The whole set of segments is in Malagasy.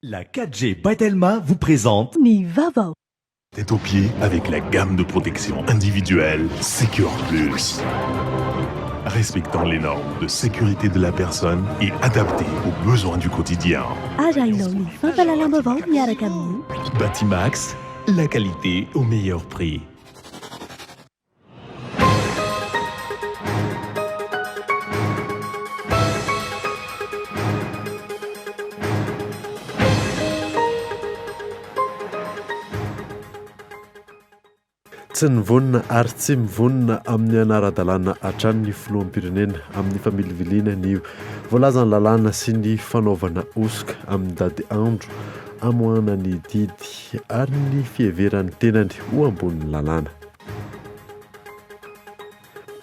La 4G By vous présente Vaovao. Tête aux pieds avec la gamme de protection individuelle Secure Plus. Respectant les normes de sécurité de la personne et adaptée aux besoins du quotidien. Batimax, la qualité au meilleur prix. Tsy nivonina ary tsy mivonina amin'ny anaradalàna hatrany ny filoham-pirenena amin'ny familivilina ny voalazany lalàna sy ny fanaovana osoka amin'ny dady andro amoahana ny didy ary ny fiheveran'ny tenany ho ambonin'ny lalàna.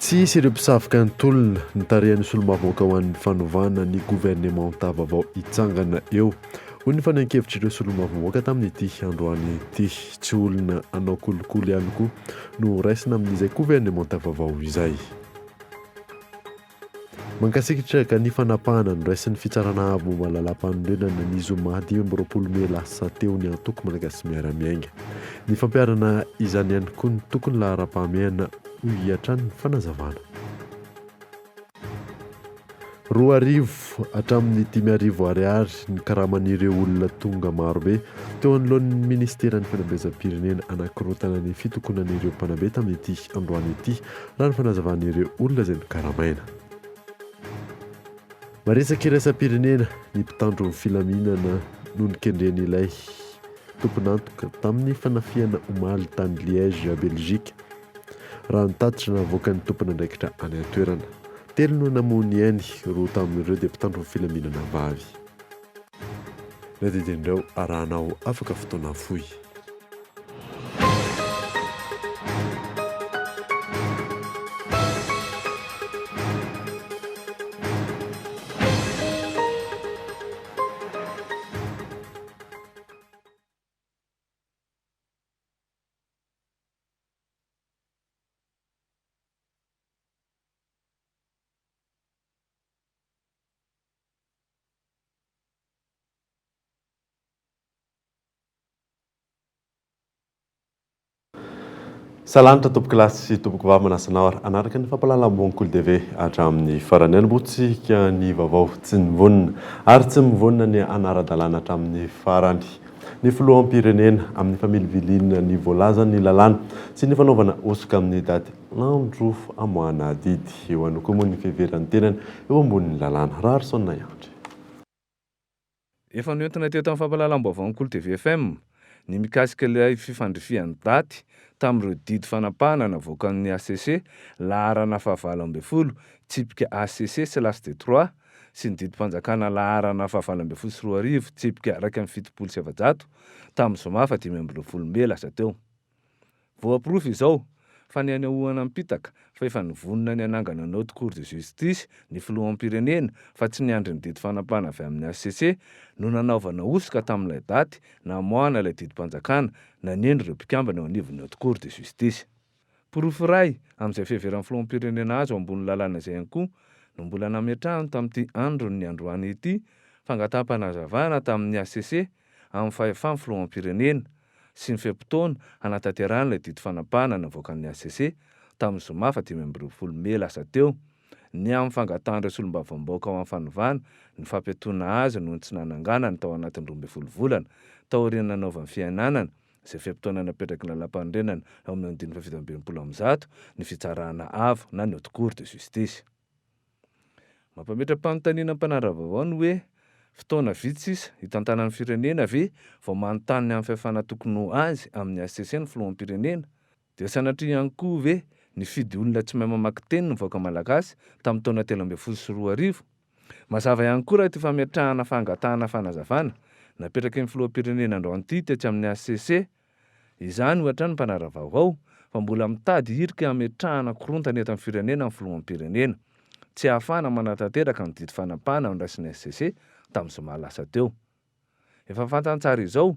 Tsy isy ireo mpisavoka ny tolona ny tarehan'ny solombavamboaka ho an'ny fanovana ny gouvernemanta vaovao hitsangana eo. Hoy ny fanankevitra ireo solombavamboaka tamin'ity androany ity, tsy olona anao kolokolo ihany koa no raisina amin'izay gouvernemanta vaovao izay. Mankasikitra ka ny fanapahana ny raisin'ny fitsarana avo malala-panorenana ny zoma 10 Mey lasa teo ny antoko malagasy miara-miainga. Ny fampiarana izany ihany koa ny tokony lahara-pahamehana ho hiatrany ny fanazavana. 2 hatramin'ny 5 ariary ny karaman'ireo olona tonga marobe teo anoloan'ny ministeran'ny fanabezam-pirenena anakirotana ny fitokonan'ireo mpanabe tamin'ity androany ity raha ny fanazavan'ireo olona izay nikaramaina. Maresaka iraisam-pirenena ny mpitandro ny filaminana no nikendren'ilay tomponantoka tamin'ny fanafiana omaly tany Liège a Belgique raha nitatitra navoaka ny tompon'andraikitra any an-toerana. 3 no namony ainy roa tamin'ireo dia mpitandro ny filaminana vavy. Radidindrao arahanao afaka fotoana foy. Salanitra tompoko lasy sy tompoko vavy manasanao ary anaraka ny fampalalam-By Kolo Tv hatramin'ny farany anbotsika ny vaovao tsy nivonina ary tsy mivonina ny anaradalàna hatramin'ny farany. Ny filoham-pirenena amin'ny familivilina ny voalazan'ny lalàna sy ny fanaovana osoka amin'ny dady andro amoahana didy. Eo ihany koa moa ny fiheveran'ny tenany eo ambonin'ny lalàna. Raha Arsona Yandry. Efa noentina teo tamin'ny fampalalam-By Kolo Tv FM ny mikasika ilay fifandrifian'ny daty tamin'ireo didy fanapahana navoakan'ny ACC laharana fahavalo ambin'ny folo tsipika ACC sy lasy de 3 sy ny didy mpanjakana laharana fahavalo ambin'ny folo sy 2 tsipika 1,700 tamin'ny zoma 15 Mey lasa teo. Voaporofo izao fa ny anehoana mpitaka fa efa nivonina ny anangana ny haute cour de justice ny filoham-pirenena fa tsy niandry ny didy fanapahana avy amin'ny ACC no nanaovana osoka tamin'ilay daty namoahana ilay didy mpanjakana naneny ireo mpikambana eo anivon'ny haute cour de justice. Porofo iray amin'izay fiheveran'ny filoham-pirenena azo ambony lalàna izay ihany koa no mbola nametrahany tamin'ity andro ny androany ity fangataham-panazavana tamin'ny ACC amin'ny fahefan'ny filoham-pirenena sy ny feim-potoana hanatanteran'ilay didy fanapahana navoakan'ny ACC tamin'ny zoma 15 Mey lasa teo. Ny amin'ny fangatahana solombavamboaka ao amin'ny fanovana ny fampiatoana azy noho ny tsy nananganany tao anatin'ny 12 volana tao aoriana nanaovan'ny fiainanana izay feim-potoana napetraky ny lalam-panorenana ao amin'ny 720 ny fitsarana avo na ny haute cour de justice. Mampametra-panontaniana mpanara vaovao ny hoe fotoana vitsisa hitantanan'ny firenena ve vao manontany amin'ny fahefana tokony ho azy amin'ny ACC ny filoham-pirenena dia sanatria ihany koa ve ny fidy olona tsy mahay mamaky teny nivoaka malagasy tamin'ny taona 13 sy 2 mazava ihany koa raha ity fametrahana fangatahana fanazavana napetraky ny filoham-pirenena androany ity tetsy amin'ny ACC. Izany ohatra ny mpanara vaovao fa mbola mitady hirika hametrahana korontana eto amin'ny firenena amin'ny filoham-pirenena tsy ahafahana manatanteraka ny didy fanapahana ao andraisin'ny ACC tamin'ny zoma lasa teo. Efa fantantsara izao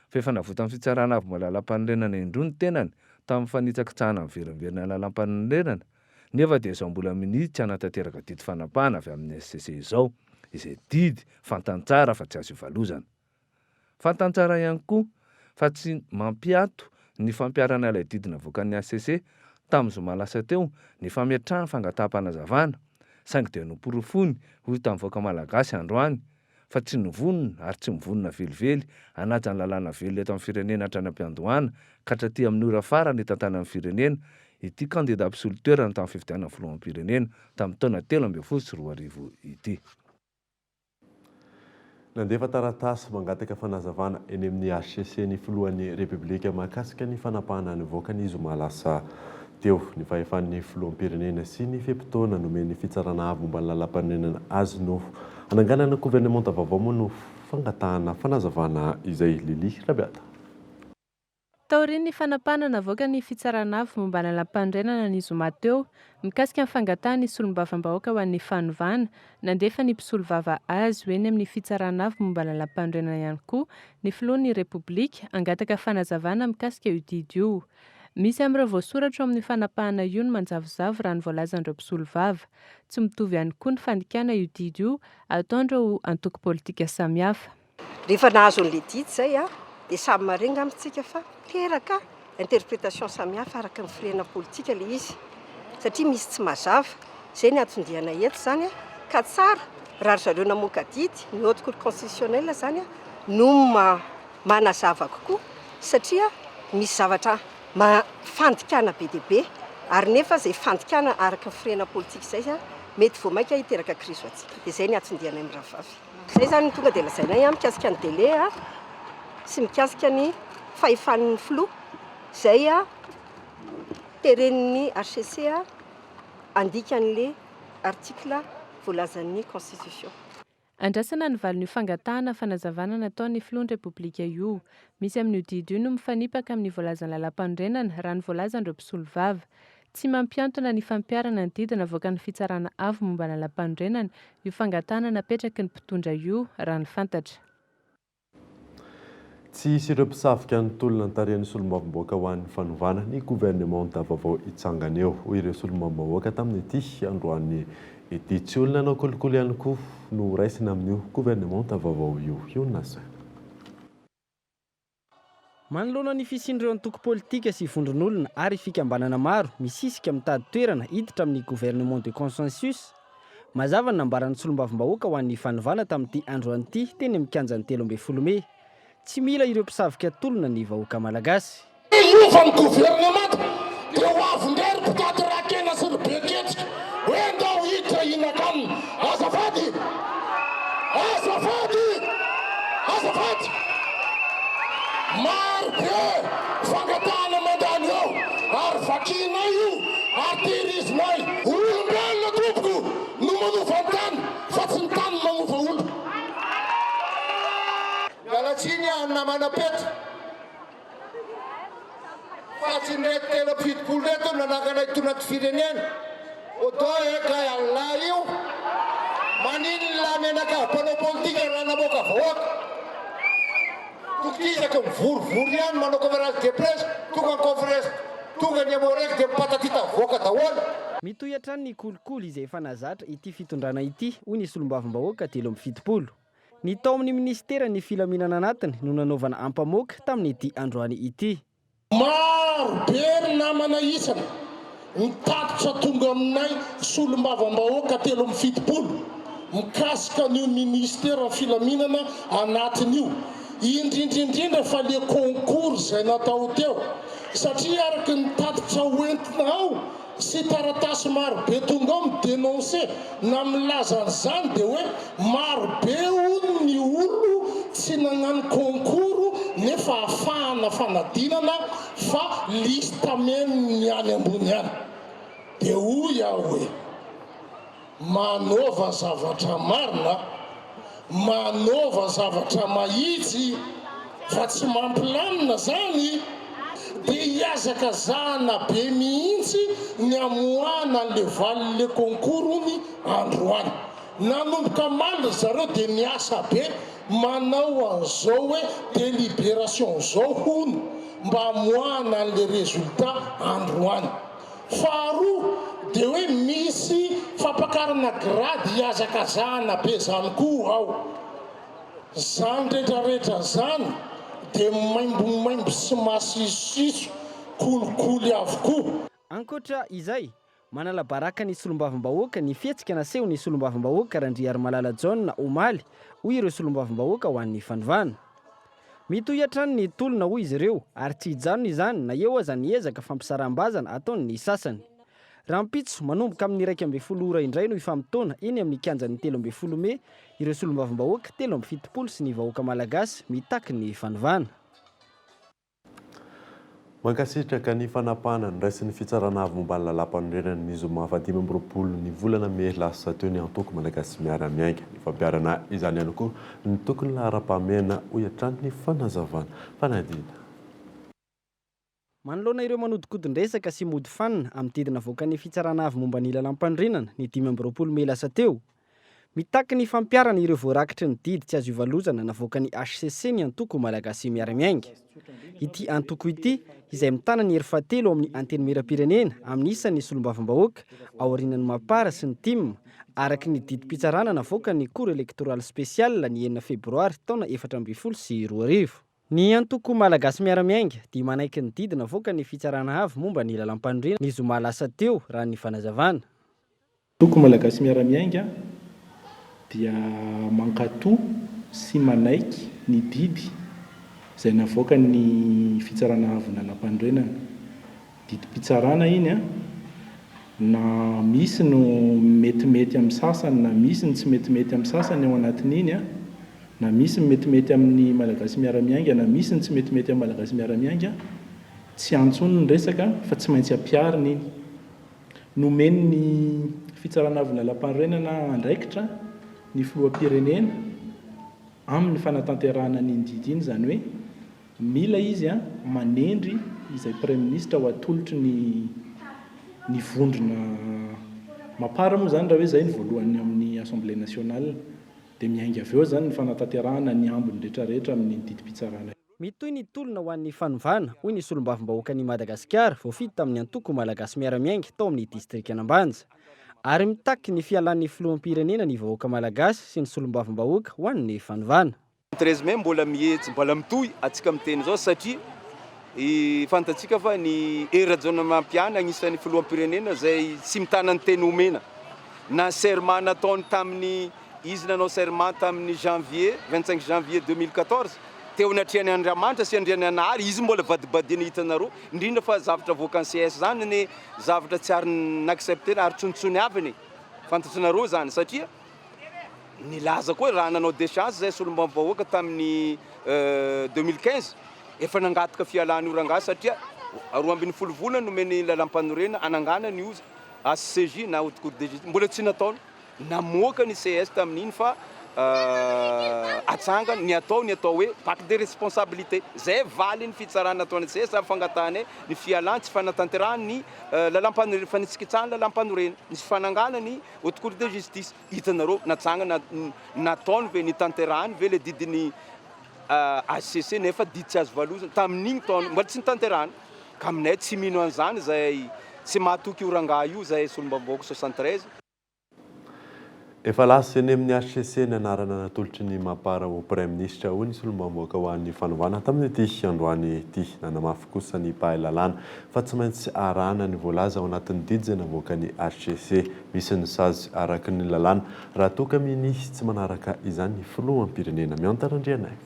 fa efa navota amin'ny fitsarana avy malalam-panorenana indro ny tenany tamin'ny fanitsakitsahana amin'ny verimberina lalam-panorenana nefa dia izao mbola minitsy hanatanteraka didy fanapahana avy amin'ny ACC izao izay didy fantantsara fa tsy azo ivalozana. Fantantsara ihany koa fa tsy mampiato ny fampiarana ilay didina avoakan'ny ACC tamin'ny zoma lasa teo ny fametrahana fangataham-panazavana saingy dia nomporofony hoy tamin'ny vahoaka malagasy androany fa tsy nivonona ary tsy mivonona velively anajan'ny lalàna velona eto amin'ny firenena hatrany am-piandohana ka hatraty amin'ny ora farany eto an-tanan'ny firenena ity candidat absoluteur ny tamin'ny fifidianana filoham-pirenena tamin'ny taona 2014 ity. Nandefa taratasy mangataka fanazavana eny amin'ny ACC ny filohan'ny Repoblika mahakasika ny fanapahana ny voaka ny zoma lasa teo ny fahefan'ny filoham-pirenena sy ny fepitoana nomeny fitsarana avy momba ny lalam-parenenana azy no ananganana gouvernement vaovao moa no fangatahana fanazavana izay Lili Rabiata. Taoriny ny fanapahana navoaka ny fitsarana avy momba ny lalam-pandrenana ny zoma teo mikasika ny fangatahana ny solombavam-bahoaka ho an'ny fanovana nandefa ny mpisolovava azy ho eny amin'ny fitsarana avy momba ny lalam-pandrenana ihany koa ny filohan'ny Repoblika angataka fanazavana mikasika io didy io. Misy amin'ireo voasoratra amin'ny fanapahana io ny manjavozavo raha ny voalazan'ireo mpisolovava. Tsy mitovy ihany koa ny fandikana io didy io ataon'ireo antoko politika samihafa. Rehefa nahazo an'ilay didy zay dia samy marenga amintsika fa teraka interprétation samihafa araka ny firena politika ilay izy satria misy tsy mazava zay ny atondihana eto zany ka tsara raha zareo namoaka didy ny haute cour constitutionnelle zany no manazava kokoa satria misy zavatra fandikana be dia be ary nefa zay fandikana araka ny firena politika zay mety vao maika hiteraka krizo atsika dia zay ny atondihana amin'ny rahavavy zay zany tonga dia lazaina mikasika ny délai sy mikasika ny fahefan'ny filoha zay tereniny ACC andikan'le article voalazan'ny constitution. Andrasana ny valin'io fangatahana fanazavana nataon'ny filohan'ny Repoblika io. Misy amin'io didy io no mifanipaka amin'ny voalazan'ny lalam-pandrenana raha ny voalazan'ireo mpisolovava. Tsy mampiantona ny fampiarana ny didina avoaka ny fitsarana avy momba ny lalam-pandrenana io fangatahana napetraky ny mpitondra io raha ny fantatra. Tsy hisy ireo mpisafika ny tolona ny tarihan'ny solombavam-bahoaka ho an'ny fanovana ny gouvernement vaovao hitsangana eo hoy ireo solombavam-bahoaka tamin'ny ity androany ity. Tsy olona anao kolikoly ihany koa no raisina amin'io gouvernement vaovao io nasa. Manoloana ny fisindreo antoko politika sy vondron'olona ary fikambanana maro misisika mitady toerana hiditra amin'ny gouvernement de consensus. Mazava ny nambaran'ny solombavam-bahoaka ho an'ny fanovana tamin'ity androany ity teny amin'ny kianjan'ny 13 Mey. Tsy mila ireo mpisafika tolona ny vahoaka malagasy. Iova ny gouvernement dia ho avindrery mpitady rakena sy ny beketrika hoe ndao hiditra inakanina. Azafady maro be fangatahana mandany ao ary vakina io arterismay olombelona tompoko no manova ny tany fa tsy ny tany manova olo. Mialatsiny namana peta fa tsy nety tena pitipolo reto nananganay tonaty firenena otoa eka Allah io maniny la menaka mpanao politika raha namoaka vahoaka tokizaka mivorivory ihany manao conférence de presse tonga ny conférence tonga ny amoraiky dia mipatatita voaka daholo. Mitohy hatrany ny kolikoly izay efa nahazatra ity fitondrana ity hoy ny solombavam-bahoaka 17. Ny tao amin'ny ministera ny filaminana anatiny no nanaovana ampamoaka tamin'ity androany ity. Maro be namana isana mitatotra tonga aminay solombavam-bahoaka 17 mikasika an'io ministera filaminana anatin'io indrindrindrindra fa le concours zay natao teo satria araky ny tatitra hoentina ao sy taratasy maro be tonga ao midenonse na milaza an'izany dia hoe maro be ny olo tsy nagnano concours nefa ahafahana fanadinana fa listameny ny any ambony any dia hoy aho hoe manova zavatra marina manova zavatra mahitsy fa tsy mampilamina zany dia hiazaka zana be mihitsy ny amoana an'le valile concours ny androany nanomboka maly zareo dia niasa be manao an'izao hoe délibération zao hony mba amoana an'le résultat androany. Faharoa dia hoe misy fampakarana grady hiazaka zana be zany koa ao zany rehetrarehetra zany dia maimbomaimbo sy masisiso kolikoly avokoa. Ankoatra izay, manala baraka ny solombavambahoaka ny fihetsika naseho ny solombavambahoaka Randry Armalala John omaly hoy ireo solombavambahoaka ho an'ny fanovana. Mitohy hatrany ny tolona hoy izy ireo ary tsy hijanona izany na eo aza ny ezaka fampisaram-bazana ataon'ny sasany. Raha mpitso manomboka amin'ny 1 ora indray no ifamtoana eny amin'ny kianjan'ny 13 Mey ireo solombavambahoaka 17 sy ny vahoaka malagasy mitaky ny fanovana. Mankasitraka ny fanapahana ny raisin'ny fitsarana avy momba ny lalam-panorenana ny zoma 20 ny volana Mey lasa teo ny antoko malagasy miara-miainga. Ny fampiarana izany ihany koa ny tokony lahara-pahamehana ho hatrany ny fanazavana fanadina. Manoloana ireo manodikodin-dresaka sy mody fanina amin'ny didina voakan'ny fitsarana avy momba ny lalam-panorenana ny 20 Mey lasa teo. Mitaky ny fampiarana ireo voarakitry ny didy tsy azo ivalozana navoaka ny HCC ny antoko malagasy miara-miainga. Ity antoko ity izay mitana ny hery fahatelo amin'ny anteny miram-pirenena amin'ny isan'ny solombavambahoaka aorianan'ny mapara sy ny tim araky ny didim-pitsarana navoaka ny cour électorale spéciale ny 9 febroary taona 2012. Ny antoko malagasy miara-miainga dia manaiky ny didy navoaka ny fitsarana avy momba ny lalam-panorenana ny zoma lasa teo raha ny fanazavana. Antoko malagasy miara-miainga dia mankatoa sy manaiky ny didy izay navoaka ny fitsarana avy lalam-panorenana. Didim-pitsarana iny na misy no metimety amin'ny sasany na misy ny tsy metimety amin'ny sasany ao anatin'iny na misy ny metimety amin'ny malagasy miara-miainga na misy ny tsy metimety amin'ny malagasy miara-miainga tsy antsony ny resaka fa tsy maintsy ampiarina iny. Nomeny ny fitsarana avy lalam-panorenana andraikitra ny filoham-pirenena amin'ny fanatanterahana ny didy iny, zany hoe mila izy manendry izay praiministra ho atolotry ny vondrona mapara moa zany raha hoe zay ny voalohany amin'ny assemblée nationale dia miainga avy eo zany ny fanatanterahana ny ambiny rehetrarehetra amin'ny didim-pitsarana. Mitoy ny tolona ho an'ny fanovana hoy ny solombavambahoaka ny Madagasikara voafito tamin'ny antoko malagasy miara-miainga tao amin'ny distrika Anambanja ary mitaky ny fialan'ny filoham-pirenena ny vahoaka malagasy sy ny solombavambahoaka ho an'ny fanovana. 13 Mey mbola mihetsy mbola mitohy atsika miteny zao satria fantatsika fa ny era-jaona mampiana agnisan'ny filoham-pirenena zay tsy mitana ny teny omena na serment nataony tamin'ny izy nanao serment tamin'ny 25 janvier 2014 teo natreany Andriamanitra sy Andriany Anahary izy mbola vadibadina hitanareo indrindra fa zavatra voakan'ny CS zany ny zavatra tsy ary n'accepter ary tsontsony avy fantatsonareo zany satria nilaza koa raha nanao décharge zay solombavambahoaka tamin'ny 2015 efa nangataka fialany oranga satria 12 volana nomeny lalam-panorenana anangana ny ozy ACJ na haute cour de justice mbola tsy nataony namoaka ny CS tamin'iny fa atsanga ny atao hoe pacte de responsabilité zay valy ny fitsarana ataony CS amin'ny fangatahany ny fialany tsy fanatanterahany ny lalam-panorenana fa nitsikitsahany lalam-panorenana ny fanangana ny haute cour de justice hitanareo natsanga nataony ve ny tanterahany ve le didiny HCC nefa didy tsy azo valozana tamin'igny taona mbola tsy nitanterahany ka aminay tsy mino an'izany zay tsy mahatoky oranga io zay solombavambahoaka 73. Efa lasa eny amin'ny HCC ny anarana natolotry ny mapara ho praiministra hoy ny solombavambahoaka ho an'ny fanovana tamin'ity androany ity nanamafy kosa ny pahay lalàna fa tsy maintsy arahana ny voalaza ao anatin'ny didy izay navoaka ny HCC misy ny sazy araky ny lalàna raha toka minisy tsy manaraka izany ny filoham-pirenena miantarandrianay.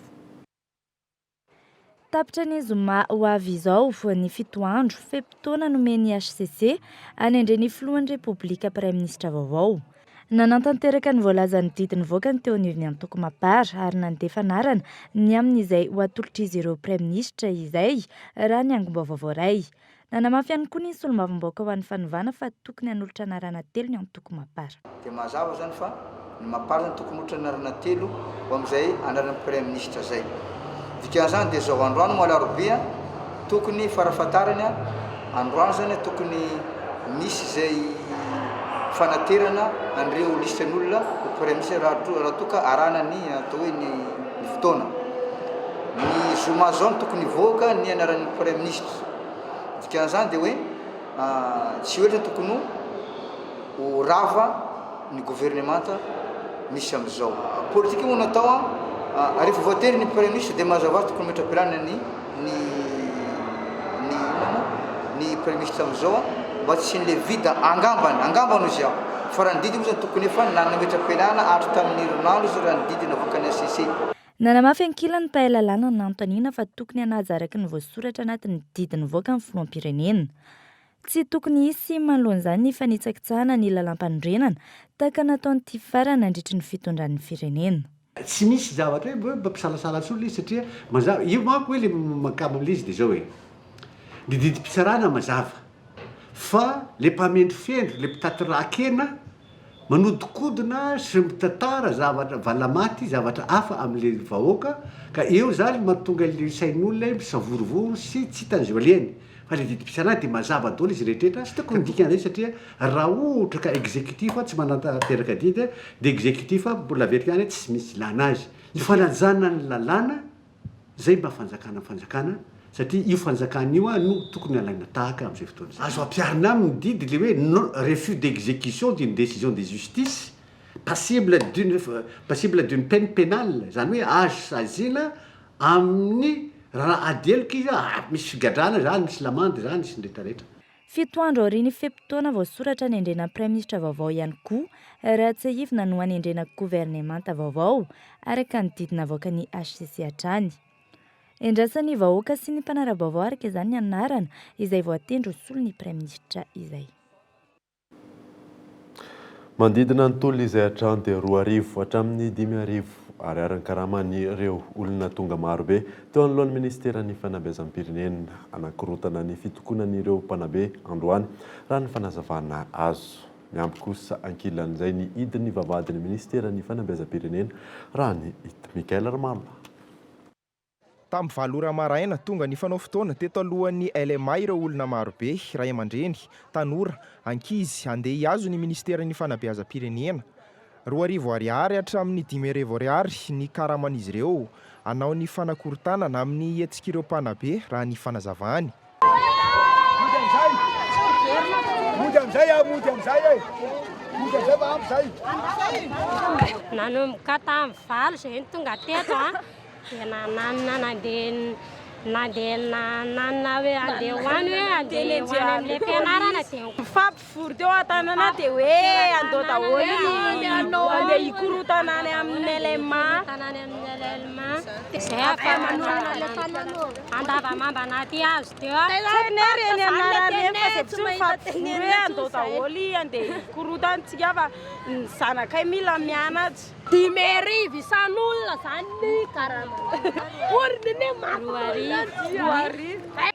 Tapitra ny zoma ho avy izao voan'ny 7 andro fepitaona nomeny HCC anendre ny filohan'ny Repoblika Praiministra Vaovao. Nanantanteraka ny voalazan'ny didy nivoaka ny teo anivon'ny antoko mapara ary nandefa anarana ny amin'izay ho atolotra izy ireo praiministra izay raha ny angomba vaovao iray. Nanamafy ihany koa ny solombavambahoaka ho an'ny fanovana fa tokony hanolotra anarana telo ny antoko mapara. Dia mazava zany fa ny mapara ny tokony hanolotra anarana telo ho amin'izay anaran'ny praiministra zay. Dikan'izany dia zao androany moa alarobia tokony farafatarany androany zany tokony misy zay fanaterana an'ireo listan'olona ho praiministra raha toka arahana ny atao hoe ny fotoana. Ny zoma zao no tokony voaka ny anaran'ny praiministra. Dikan'izany dia hoe tsy ohatra tokony ho rava ny gouvernemanta misy amin'izao. Politika moa natao rehefa voatery ny premier ministre dia mazava azy tokony metra-piarana ny premier ministre amin'izao mba tsy n'le vide angambany izy aho fa raha ny didi moa zany tokony efa nanametra-piarana atro tamin'ny ronandro izy raha ny didi navokany ACC. Nanamafy ankilany Pahalalana ny Antoniana fa tokony hanaja araky ny voasoratra anatin'ny didy nivoaka amin'ny filoham-pirenena. Tsy tokony hisy manoloan'izany ny fanitsakitsahana ny lalam-pandrenana tahaka nataon'ity farana nandritra ny fitondran'ny firenena. Tsy misy zavatra hoe mampisalasala tsolo izy satria mazava io manko hoe le makamo amin'ilay izy dia zao hoe ny didim-pitsarana mazava fa le mpamendry fendry le mpitaty rakena manodikodina sy mitantara zavatra valamaty zavatra hafa amin'le vahoaka ka eo zany mahatonga le sain'olona misavorovoro sy tsy hitan'izao aleny fa le didim-pitsarana dia mazava daholo izy rehetrarehetra ka dikan'izay satria raha ohatra ka exécutif tsy manantanteraka didy dia exécutif mbola vetika any tsy misy lana azy ny fanajana ny lalàna zay mba fanjakana satria io fanjakana io no tokony alaina tahaka amin'izay fotoana izay. Azo ampiarina amin'ny didy le hoe refus d'exécution d'une décision de justice passible d'une peine pénale zany hoe azo saziana amin'ny raha adelika izy misy figadrana zany misy lamande zany sy nrehetrarehetra. 7 andro aoriany fepitoana voasoratra ny andrena praiminisitra vaovao ihany koa raha tsy ahivina no hanendrena gouvernemanta vaovao araka ny didina avoaka ny HCC hatrany. Endrasan'ny vahoaka sy ny mpanara-baovao araka izany ny anarana izay voatendry hosolo ny praiminisitra izay. Mandidina ny tolo izay hatrany dia 2 arivo hatramin'ny 5 arivo ariary karamany ireo olona tonga marobe teo anoloan'ny ministeran'ny fanabeazam-pirenena anankirotana ny fitokonan'ireo mpanabe androany raha ny fanazavana azo. Miampy kosa ankilan'izay ny idiny vavadin'ny ministeran'ny fanabeazam-pirenena raha ny Mikael Armalo. Tamin'ny valora maraina tonga ny fanao fotoana teto alohan'ny LMA ireo olona marobe ray aman-dreny, tanora, ankizy andeha hiazo ny ministeran'ny fanabeazam-pirenena. 2 arivo ariary hatramin'ny 5 arivo ariary ny karaman'izy ireo anao ny fanakorontanana amin'ny etsik'ireo mpanabe raha ny fanazavany. Nanomboka tamin'ny valo izay tonga teto nandeha hoe andeha hoany amin'ilay fianarana dia mifampivory teo an-tanana dia hoe andao daholo andeha hikorotana any amin'ny LMA. Izay andavamambana aty azo teo. Reny anarany fa tsy mifampivory hoe andao daholo andeha hikorotantsika fa ny zanakay mila mianatra. 5 arivo isan'olona zany ny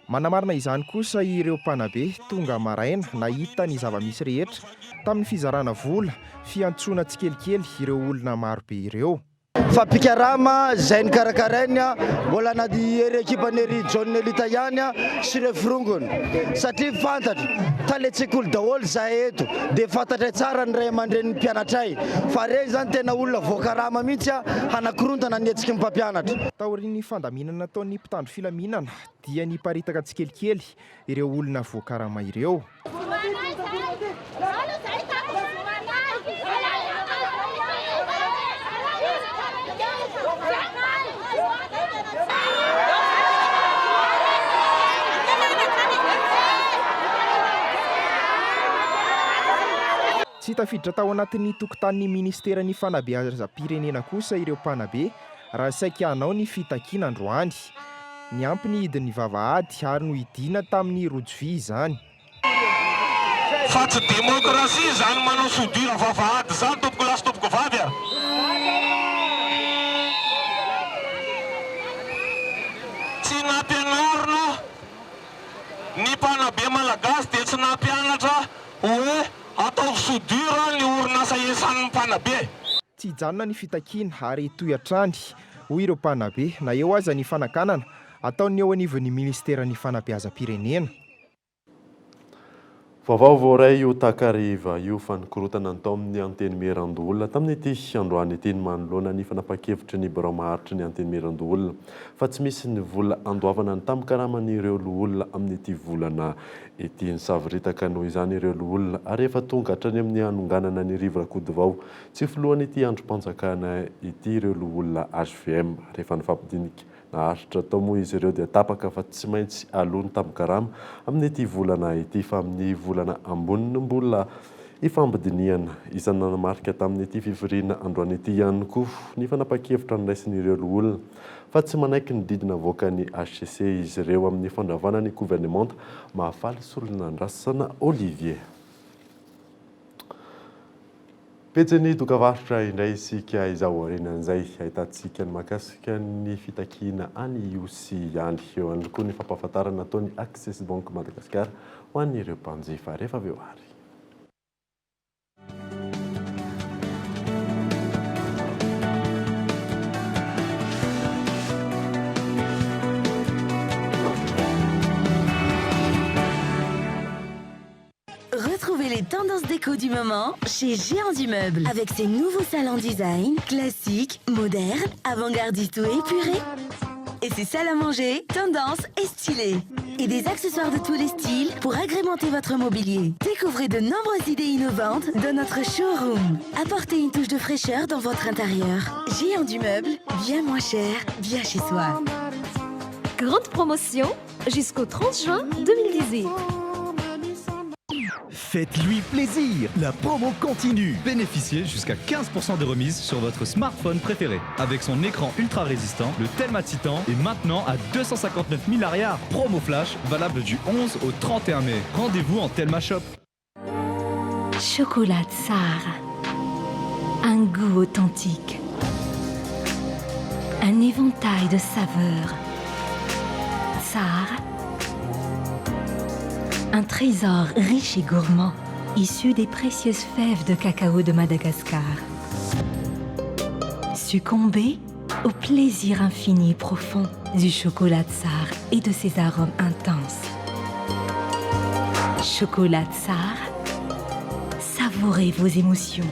Manamarina izany kosa ireo mpanabe tonga maraina nahita ny zava-misy rehetra tamin'ny fizarana vola fiantsoana tsikelikely ireo olona marobe ireo. Fampikarama zay nikarakarainy mbola na ery ekipan'ery John Elita ihany sy ireo firongony satria fantatra taletsekoly daholo zahay eto dia fantatra tsara ny ray aman-dren'ny mpianatray fa reny zany tena olona voakarama mihitsy hanakorontana ny etsiky ny mpampianatra. Taorian'ny fandaminana ataon'ny mpitandro filaminana dia niparitaka tsikelikely ireo olona voakarama ireo. Tsy tafiditra tao anatin'ny tokotanin'ny ministeran'ny fanabeazam-pirenena kosa ireo mpanabe raha saika hanao ny fitakiana androany. Ny ampy ny idin'ny vavahady ary no idina tamin'ny rojovy izany. Fa tsy demokrasia zany manao sodira vavahady zany tompoko lasy tompoko vavy a. Tsy nampianarina ny mpanabe malagasy dia tsy nampianatra hoe atao sodira ny orinasa esan'ny mpanabe. Tsy hijanona ny fitakiana ary toy hatrany hoy ireo mpanabe na eo aza ny fanakanana ataony eo anivon'ny ministeran'ny fanabeazam-pirenena. Vaovao voaray io takariva io fanokorotana tao amin'ny anteny merandoolona tamin'ity androany ity ny manoloana ny fanapa-kevitry ny boromaharitry ny anteny merandoolona fa tsy misy ny vola andoavana ny tamikaramanyireo loholona amin'ity volana ity ny saviritaka noho izany ireo loholona ary efa tonga hatrany amin'ny anonganana ny rivorakody vao tsy filohany ity androm-panjakana ity ireo loholona HVM rehefa nifampidinika naharitra tao moa izy ireo dia tapaka fa tsy maintsy alony tamikarama amin'ity volana ity fa amin'ny volana amboniny mbola ifambidiniana izany nanamarika tamin'ity fifiriana androany ity ihany koa ny fanapa-kevitra niraisin'ireo loholona fa tsy manaiky ny didina voaka ny HCC izy ireo amin'ny fandravana ny gouvernemanta mahafaly solona andrasana Olivier. Petseny dokavarotra indray isika izao aorianan'izay ahitantsika ny makasika ny fitakiana any iosy ihany eo ihany koa ny fampahafantarana ataony Access Bank Madagasikara ho an'ireo mpanjifa rehefa avy eo ary. Retrouvez les tendances déco du moment chez Géant du Meuble avec ses nouveaux salons design, classiques, modernes, avant-gardistes ou épurés. Et ses salles à manger, tendance et stylées. Et des accessoires de tous les styles pour agrémenter votre mobilier. Découvrez de nombreuses idées innovantes dans notre showroom. Apportez une touche de fraîcheur dans votre intérieur. Géant du Meuble, bien moins cher, bien chez soi. Grande promotion jusqu'au 30 juin 2018. Faites-lui plaisir, la promo continue. Bénéficiez jusqu'à 15% de remise sur votre smartphone préféré. Avec son écran ultra résistant, le Telma Titan est maintenant à 259 000 arrières. Promo flash valable du 11 au 31 mai. Rendez-vous en Telma Shop. Chocolat Tsar. Un goût authentique. Un éventail de saveurs. Tsar. Un trésor riche et gourmand, issu des précieuses fèves de cacao de Madagascar. Succombez au plaisir infini et profond du chocolat Tsar et de ses arômes intenses. Chocolat Tsar, savourez vos émotions.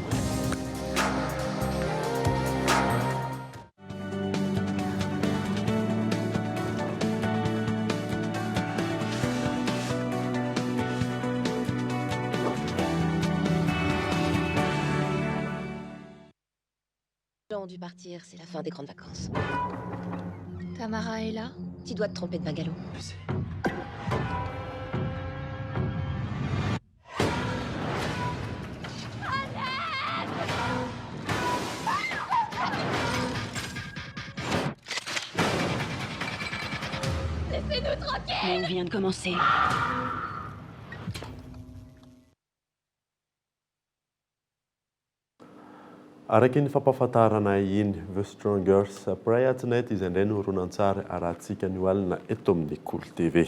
J'ai dû partir, c'est la fin des grandes vacances. Tamara est là? Tu dois te tromper de bungalow. Je sais. Laissez-nous tranquilles! On vient de commencer. Araky ny fampahafantarana iny The Strongers Praia tonight izay indray no ronan-tsary arahantsika ny alina eto amin'ny Kolo TV.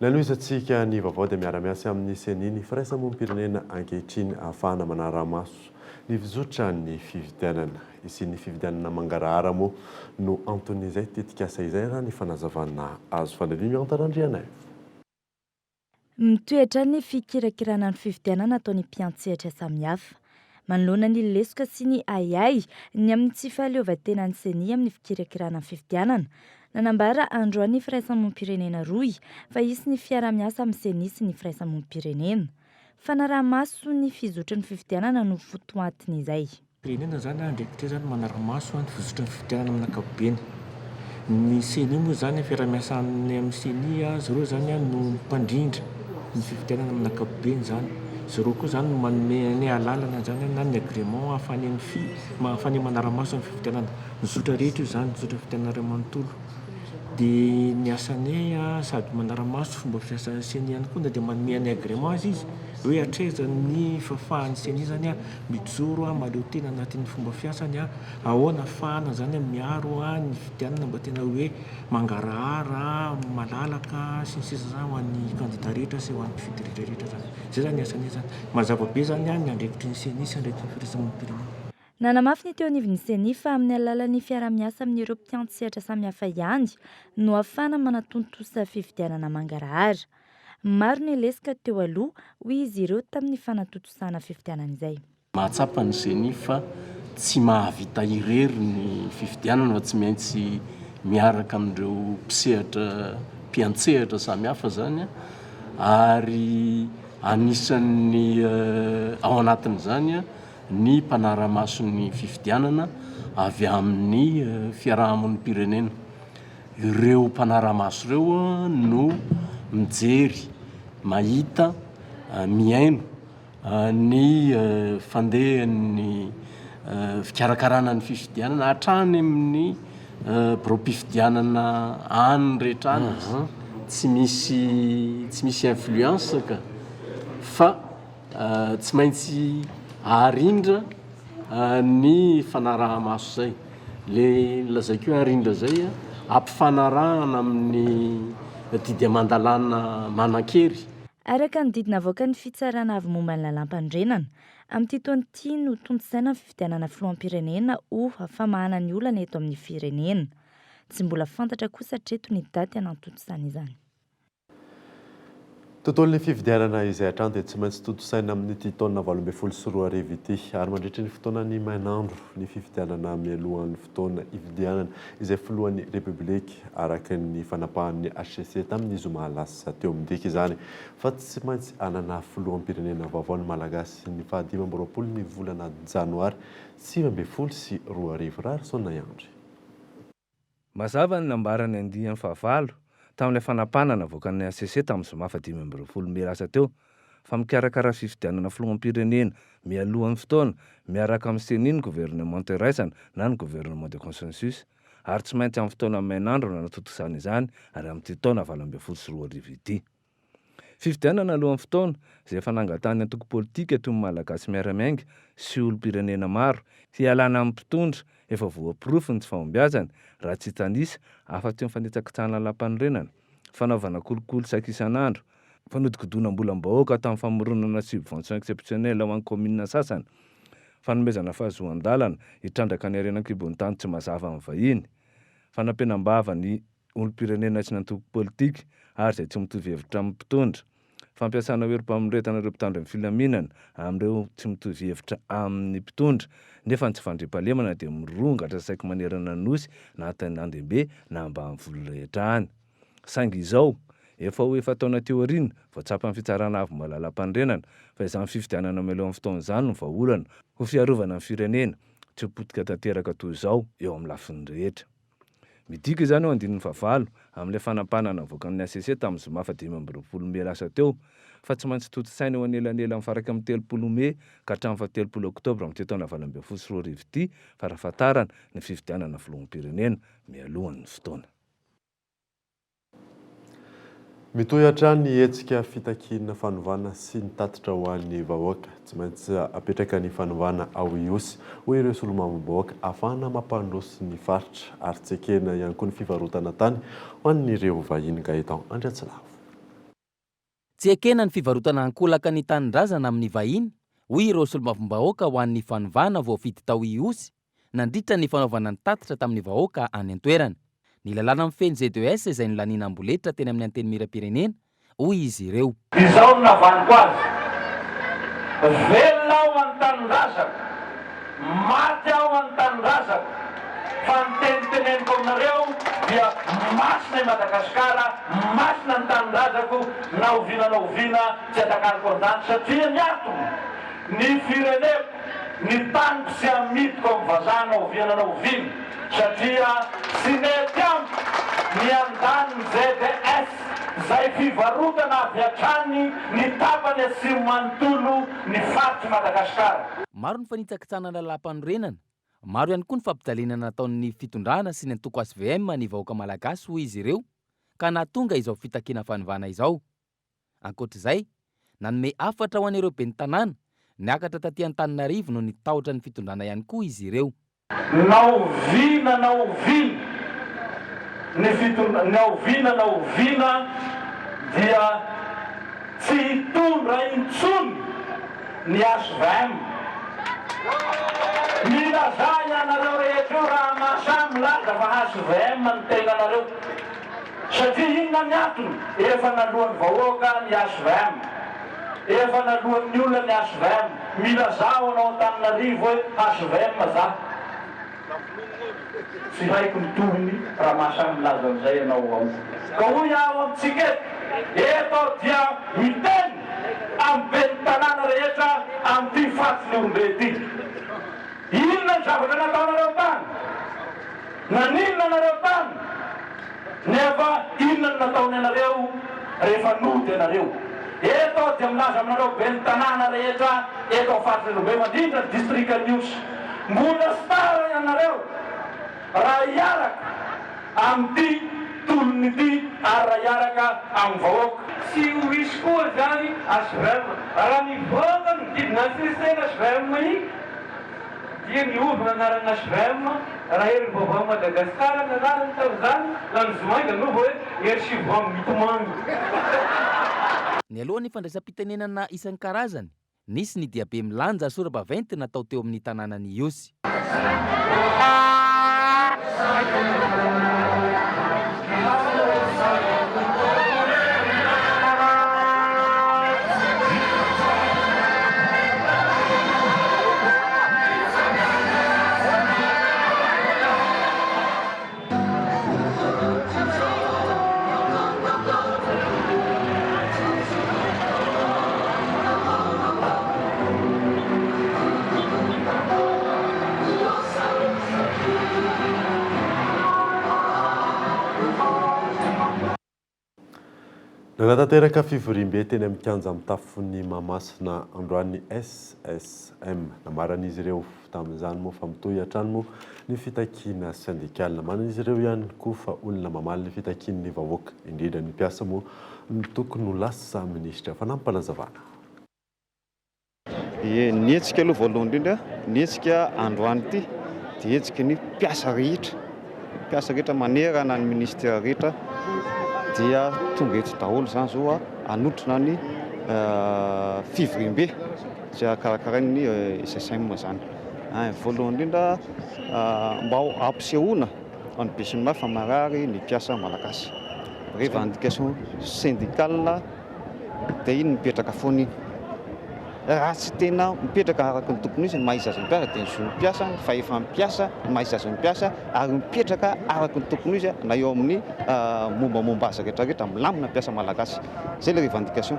Nanoizatsika ny vaovao dia miara-miasa amin'ny seniny firaisamonim-pirenena ankehitriny ahafahana manara-maso ny fizotra ny fividianana. Isin'ny fividianana mangarahara moa no anton'izay tetikasa izay raha ny fanazavana azo fanalimy antarandrianay. Mitoetra ny fikirakirana ny fividianana ataon'ny mpiantsehatra samihafa. Manoloana ny lesoka sy ny ayay ny amin'ny tsy fahaleovantenan'ny seny amin'ny fikirakirana ny fividianana. Nanambara androany firaisamonim-pirenena roy fa isy ny fiara-miasa amin'ny seny sy ny firaisamonim-pirenena. Fanaraha-maso ny fizotry ny fividianana no fotoatin'izay. Pirenena zany ndraiky zany manara-maso ny fizotry ny fividianana amin'ny ankapobeny. Ny seny moa zany fiara-miasa amin'ny seny zareo zany no mpandrindra ny fividianana amin'ny ankapobeny zany. Zareo koa zany manome ny alalana zany na ny agrément ahafany manara-maso ny fividianana. Ny zotra rehetra io zany, zotra fividianana ray manontolo. Dia ny asanay sady manara-maso fomba fiasan'ny seny ihany koa dia manome ny agrément azy izy. Hoe hatreza ny fahafahan'ny seny zany mijoro maleo tena anatin'ny fomba fiasany ahoana ahafahana zany miaro ny fividianana mba tena hoe mangarahara, malalaka sy ny sisa zany ho an'ny candidat rehetra sy ho an'ny mpifidy rehetrarehetra zany. Zay zany asanay zany. Mazava be zany ny andraikitry ny seny sy andraikitry ny firaisamonim-pirenena. Nanamafy ny teo anivon'ny seny fa amin'ny alalan'ny fiara-miasa amin'ireo mpiantsehatra samihafa ihany no ahafahana manatontosa fividianana mangarahara. Maro ny lesika teo aloha hoy izy ireo tamin'ny fanatotosana fifidianana izay. Mahatsapa ny zeny fa tsy mahavita irery ny fifidianana fa tsy maintsy miaraka amin'ireo mpiantsehatra samihafa zany ary anisan'ny ao anatin'izany ny mpanara-mason'ny fifidianana avy amin'ny fiarahamon'ny pirenena. Ireo mpanara-maso ireo no mijery mahita miaino ny fandehan'ny fikarakarana ny fifidianana hatrany amin'ny biro-pifidianana any rehetra any. Tsy misy influence ka fa tsy maintsy arindra ny fanaraha-maso zay. Le lazaiko arindra zay ampifanarahana amin'ny didy aman-dalàna manan-kery. Araka ny didina avoaka ny fitsarana avy momba ny lalam-pandrenana, amin'ity taona ity no tontosaina ny fifidianana filoham-pirenena ho famahana ny olana eto amin'ny firenena. Tsy mbola fantatra kosa hatreto ny daty hanatontosana izany. Tontolon'ny fifidianana izay hatrany dia tsy maintsy tontosaina amin'ity taona 2024 ity ary mandritra ny fotoanany mainandro ny fifidianana mialohan'ny fotoana hifidianana izay filohan'ny Repoblika araka ny fanapahan'ny HCC tamin'ny zoma lasa teo midika izany fa tsy maintsy anana filoham-pirenena vaovao ny Malagasy ny 2020 ny volana Janoary 2020 sy 2024 sona iandry. Mazava ny nambarany andiany fahavalo tamin'ilay fanapanana voakan'ny HCC tamin'ny zoma 2020 Mey lasa teo fa mikarakara fifidianana filoham-pirenena mialohan'ny fotoana miaraka amin'ny seniny gouvernement iraisana na ny gouvernement de consensus ary tsy maintsy amin'ny fotoana mainandro na natotosana izany ary amin'ity taona 2024 ity. Fifidianana alohan'ny fotoana izay efa nangatahany antoko politika toy ny malagasy miara-miainga sy olom-pirenena maro hialana amin'ny mpitondra efa voapirofy ny tsy fahombiazana raha tsy tanisa afa-tsy mifanitsakitsahana lam-panorenana, fanaovana kolokolo isan-isan'andro, fanodikodonam-bolam-bahoaka tamin'ny famoronana subvention exceptionnelle ho an'ny commune sasany, fanomezana fahazoan-dalana hitrandraka ny harenan-kibon'ny tany tsy mazava amin'ny vahiny, fanampenam-bava ny olom-pirenena sy ny antoko politika ary izay tsy mitovy hevitra amin'ny mpitondra, fampiasana herim-pamoretana ireo mpitandro amin'ny filaminana amin'ireo tsy mitovy hevitra amin'ny mpitondra nefa ny tsy fandriam-pahalemana dia mirongatra saika manerana ny nosy na an-tanàn-dehibe na ambanivolo rehetra any. Saingy izao efa ho efa taona teo aoriana voatsapa ny fitsarana avy mba lalam-pandrenana fa izany fifidianana mialohan'ny fotoana izany no vahaolana ho fiarovana ny firenena tsy ho potika tanteraka toy izao eo amin'ny lafiny rehetra. Midika izany eo andinin'ny fahavalo amin'ilay fanampanana voakan'ny HCC tamin'ny zoma 2020 Mey lasa teo fa tsy maintsy tontosaina eo anelanela mifaraka amin'ny 30 Mey ka hatramin'ny 30 Oktobra amin'ity taona 2024 ity farafatarana ny fifidianana filoham-pirenena mialohan'ny fotoana. Mitohy hatrany ny hetsika fitakiana fanovana sy ny tatitra ho an'ny vahoaka tsy maintsy apetraka ny fanovana ao iosy ho ireo solomavam-bahoaka ahafahana mampandroso ny faritra ary tsekena ihany koa ny fivarotana tany ho an'ireo vahiny Gaetan Andriatsilavo. Tsekena ny fivarotana ankolaka ny tanindrazana amin'ny vahiny hoy ireo solomavam-bahoaka ho an'ny fanovana voafidy tao iosy nandritra ny fanaovana ny tatitra tamin'ny vahoaka any an-toerana. Ny lalàna mifeny ZES izay nolaniana amboletra teny amin'ny anteny miram-pirenena hoy izy ireo. Izao no navaniko azy. Velona ao amin'ny tanindrazako, maty ao amin'ny tanindrazako, fa ny teniteneniko aminareo dia masina i Madagasikara, masina ny tanindrazako, na oviana tsy atakariko andany satria ny antony ny fireneko, ny taniko sy amidiko amin'ny vazana oviana na oviana satria sy mety amiko ny andany ZES zay fivarotana avy hatrany ny tapany sy manontolo ny faritsy Madagasikara. Maro ny fanitsakitsana lalam-panorenana, maro ihany koa ny fampijalenana nataon'ny fitondrana sy ny antoko SVM ny vahoaka malagasy hoy izy ireo ka nahatonga izao fitakiana fanovana izao. Ankoatr'izay, nanome afatra ho an'ireo ben'ny tanàna niakatra taty Antananarivo no nitahotra ny fitondrana ihany koa izy ireo. Naoviana dia tsy hitondra intsony ny SVM. Milazay anareo rehetra io raha mahasamy laza fa SVM ny tenanareo satria inona ny antony efa nalohan'ny vahoaka ny HVM, efa nalohan'ny olona ny HVM, mila zaho anao Antananarivo hoe HVM za. Tsy haiko ny tohiny raha mahasamy milaza amin'izay ianao ao. Ka hoy aho amintsika eto dia miteny amin'ny ben'ny tanàna rehetra amin'ity fatsiny ombe ity. Inona ny zavatra nataonareo tany? Naninona nareo tany? Nefa inona ny nataony anareo rehefa nody anareo? Eto dia milaza aminareo ben'ny tanàna rehetra eto fatsiny ombe mandrindra distrika news. Mbola stara ianareo raha iaraka amin'ity tolon'ity ary raha iaraka amin'ny vahoaka. Tsy ho hisy koa zany HVM. Raha ny vahoaka no didina sesena HVM iny dia niovina anarana HVM raha hery vaovao Madagasikara ny anarany tamin'izany na ny Zomainga nova hoe hery sivoango mitomango. Ny alohan'ny fandraisam-pitenenana isan-karazany, nisy ny diabe milanja sora-baventy natao teo amin'ny tanànany Iosy. Nanatanteraka fivoriam-be teny amin'ny kianja amin'ny tafon'ny Mahamasina androany SSM. Namaran'izy ireo tamin'izany moa fa mitohy hatrany moa ny fitakiana sindikaly. Naman'izy ireo ihany koa fa olona mamaly ny fitakian'ny vahoaka indrindra ny mpiasa moa ny tokony ho lasa minisitra. Fa nampanazavana. Nietsika aloha voalohany indrindra, nietsika androany ity dia hetsika ny mpiasa rehetra. Mpiasa rehetra manerana ny ministera rehetra dia tonga eto daholo zany zao anotrina ny fivoriam-be izay karakarainy SSM zany. Voalohany indrindra mba ampisehoana any be sy ny maro fa marary ny mpiasa malagasy. Revendication syndicale dia iny mipetraka foana iny. Raha tsy tena mipetraka araka ny tompony izy ny maha-izazy ny mpiasa dia ny zo ny mpiasa fa efa mpiasa ny maha-izazy ny mpiasa ary mipetraka araka ny tompony izy na eo amin'ny mombamomba azy rehetrarehetra milamina mpiasa malagasy. Zay ilay revendication.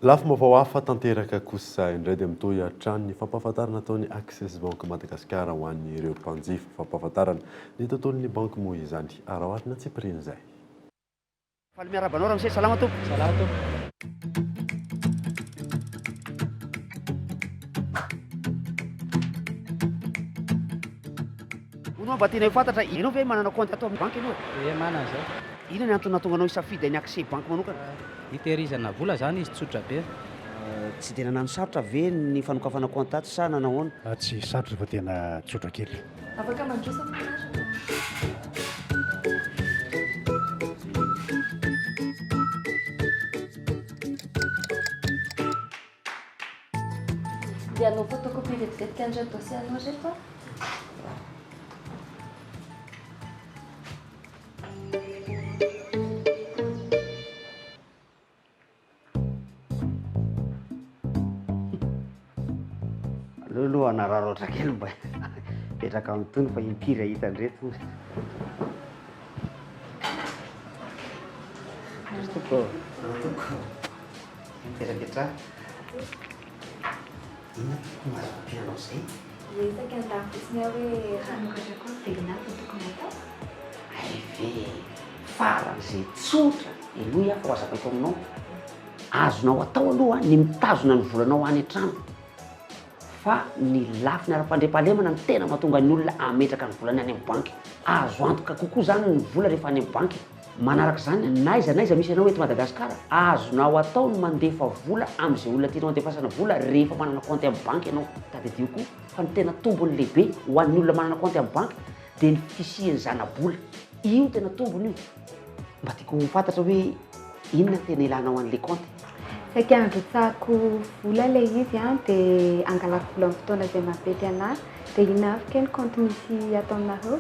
Lafo vaovao hafa tanteraka kosa indray dia mitohy hatrany ny fampahafantarana ataon'ny Access Bank Madagasikara ho an'ireo mpanjifa. Fampahafantarana ny tontolon'ny banky moa izany. Arahoarina Tsipriny izay. Faly miarabanao ramose, salama tompo. Salama tompo. Mba tena fantatra ianao ve manana compte atao amin'ny banky ianao? Manana zao. Inona ny antony nahatonga anao hisafidy ny Access Bank manokana? Hitehirizana vola zany izy tsotra be. Tsy tena nano sarotra ve ny fanokafana compte sa nanahoana? Tsy sarotra fa tena tsotra kely. Afaka mandrosa amin'anazy. Dia anao photocopie vetivety an'ireo dossier anao reto? Aloha anararotra kely mba petraka amin'ny tony fa impira hitandreto. Petrapetra. Inona mazam-pianao izay? Resaka andafosiny aho hoe ranokatra koa velona tokony atao. Ve faran'izay tsotra aloha afa ho azavaiko aminao. Azonao atao aloha ny mitazona ny volanao any an-trano. Fa ny lafiny ara-pandriam-pahalemana ny tena mahatonga ny olona ametraka ny volany any amin'ny banky. Azo antoka kokoa zany ny vola rehefa any amin'ny banky. Manaraka zany naiza misy anao eto Madagasikara, azonao atao ny mandefa vola amin'izay olona tianao andefasana vola rehefa manana compte amin'ny banky ianao. Tadidio koa fa ny tena tombony lehibe ho an'ny olona manana compte amin'ny banky dia ny fisiany zana-bola. Io tena tombony io. Mba tiako fantatra hoe inona tena ilanao an'ilay compte? Saika androtsahako vola ilay izy dia angalako vola amin'ny fotoana izay mampety anahy dia inona avy keny compte misy atao aminareo?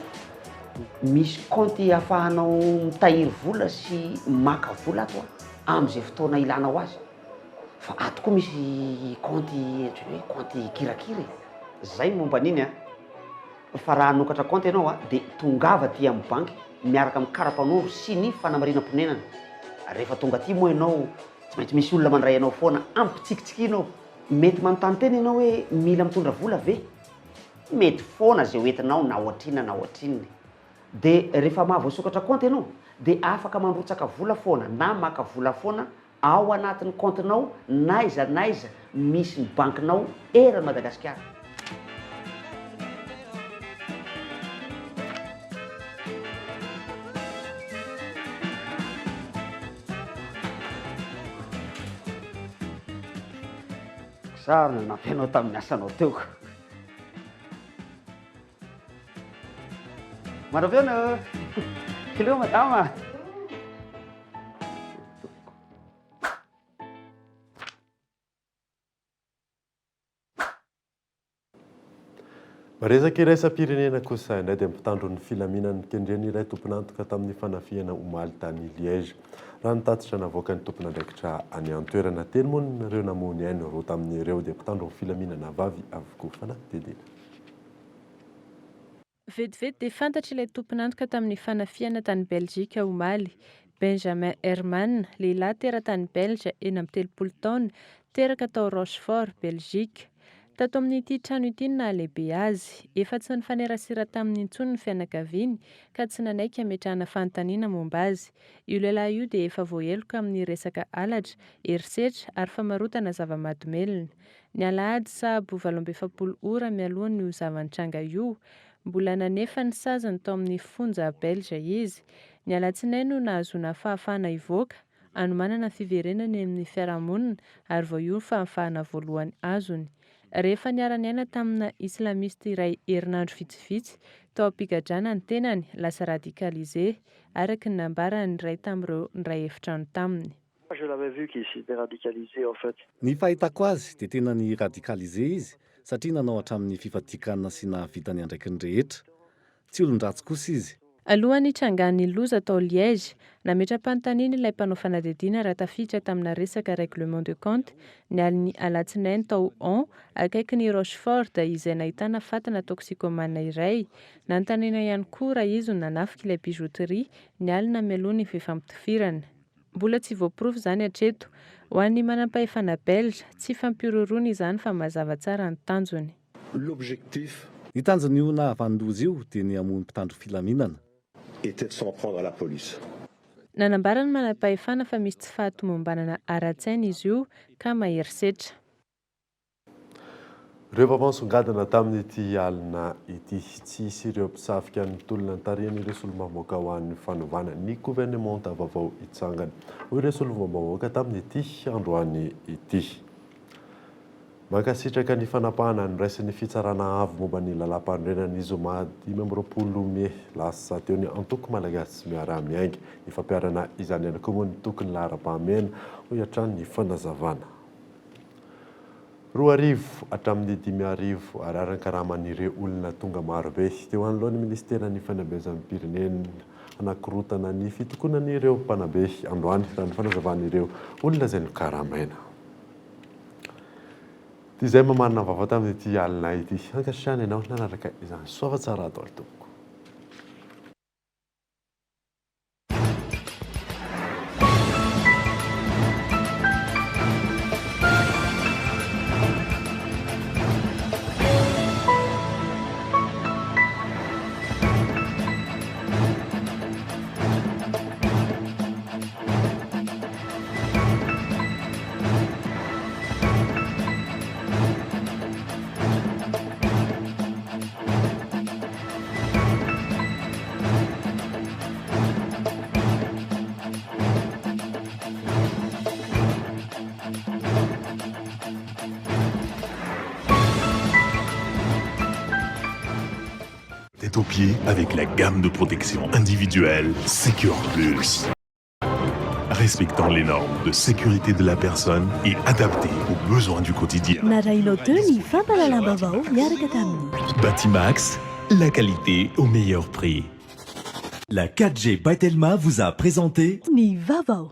misy compte ahafahanao mitahiry vola sy maka vola ato am'izay fotoana ilanao azy. Fa ato koa misy compte hoe compte kirakira zay momba an'iny fa raha hanokatra compte ianao dia tongava aty amin'ny banky miaraka amin'ny karapanoro sy ny fanamarinam-ponenana. Rehefa tonga aty moa ianao tsy maintsy misy olona mandray ianao foana ampitsikitsikinao. Mety manontany tena ianao hoe mila mitondra vola ve? Mety foana zay hoentinao na ohatrinona na ohatrinony. Dia rehefa mahavoasokatra compte ianao dia afaka mandrotsaka vola foana na maka vola foana ao anatin'ny comptenao naiza misy ny bankinao eran'i Madagasikara. Sarina nampianao tamin'ny asanao teoko. Maraviana. Hello madama. Maresaka iraisam-pirenena kosa indray dia mpitandron'ny filaminan'ny kendreny iray tompon'antoka tamin'ny fanafiana omaly tany Liège. Raha nitatitra navoaka ny tompon'andraikitra any an-toerana teny moa nareo namony ainy roa tamin'ireo dia mpitandron'ny filaminana vavy avokoa fanatedina. Vetivety dia fantatra ilay tompon'antoka tamin'ny fanafiana tany Belzika omaly. Benjamin Herman, lehilahy teratany Belge, eny amin'ny 30 taona, teraka tao Rochefort, Belzika. Tato amin'ity trano ity na lehibe azy, efa tsy nifanerasera tamin'ny intsony ny fianakaviany ka tsy nanaiky hametrahana fanontaniana momba azy. Io lehilahy io dia efa voaheloka amin'ny resaka halatra, herisetra ary famarotana zava-mahadomelina. Ny alahady sahabo 27 ora mialohan'ny ho zavan-tranga io, mbola nanefa ny sazany tao amin'ny fonja Belge izy. Ny alatsinainy no nahazoana fahafahana ivoaka, anomanana fiverenany amin'ny fiarahamonina ary vao io fahafahana voalohany azony. Rehefa niara-niaina tamina islamiste iray herinandro vitsivitsy, tao am-pigadrana ny tenany lasa radicalisé, araka ny nambarany iray tamin'ireo ndray efitrano taminy. Je l'avais vu qu'il s'était radicalisé en fait. Ny fahitako azy dia tena ny radicalisé izy satria nanao hatramin'ny fifatikana sy nahavitany andraiky ny rehetra. Tsy olon-dratsy kosa izy. Alohan'ny trangany loza tao Liège, nametra-panontaniana ilay mpanao fanadihadiana raha tafiditra tamina resaka règlement de compte ny aliny alatsinainy tao on akaiky ny Rochefort izay nahitana fatana toxikomane iray. Nanontaniana ihany koa raha izy no nanafika ilay bijouterie ny alina mialohan'ny fifampitovirana. Mbola tsy voaporofo izany hatreto. Ho an'ny manam-pahefana Belge, tsy fampiroroana izany fa mazava tsara ny tanjony. L'objectif ny tanjony io na avandozy io dia ny hamono mpitandro filaminana. Était de s'en prendre à la police. Nanambarany manam-pahefana fa misy tsy fahatomombanana ara-tsaina izy io ka maherisetra. Rehefa vansongadina tamin'ity alina ity tsy hisy ireo mpisafika ny tolona ny tarihany resolombavaoaka ho an'ny fanovana ny gouvernement vaovao hitsangana. Hoy resolombavaoaka tamin'ity androany ity. Mankasitraka ny fanapahana ny raisin'ny fitsarana avy momba ny lalam-pandrenan'ny zoma 20 Mey lasa teo ny antoko malagasy miara-miainga ifampiarana izany ihany koa moa ny tokony lahara-pahamehana ho hiatrany ny fanazavana. 2 hatramin'ny 5 araran-karaman'ireo olona tonga marobe teo anolohan'ny ministeran'ny fanabeazam-pirenena anankirotana ny fitokonan'ireo mpanabe androany raha ny fanazavan'ireo olona izay no karamaina. Izay mamanina vaovao tamin'ity alina ity. Ankasitrahana ianao nanaraka izany soava tsara atao tompoko. Aux pieds avec la gamme de protection individuelle Secure Plus. Respectant les normes de sécurité de la personne et adaptée aux besoins du quotidien. Batimax, la qualité au meilleur prix. La 4G by Telma vous a présenté Ni Vaovao.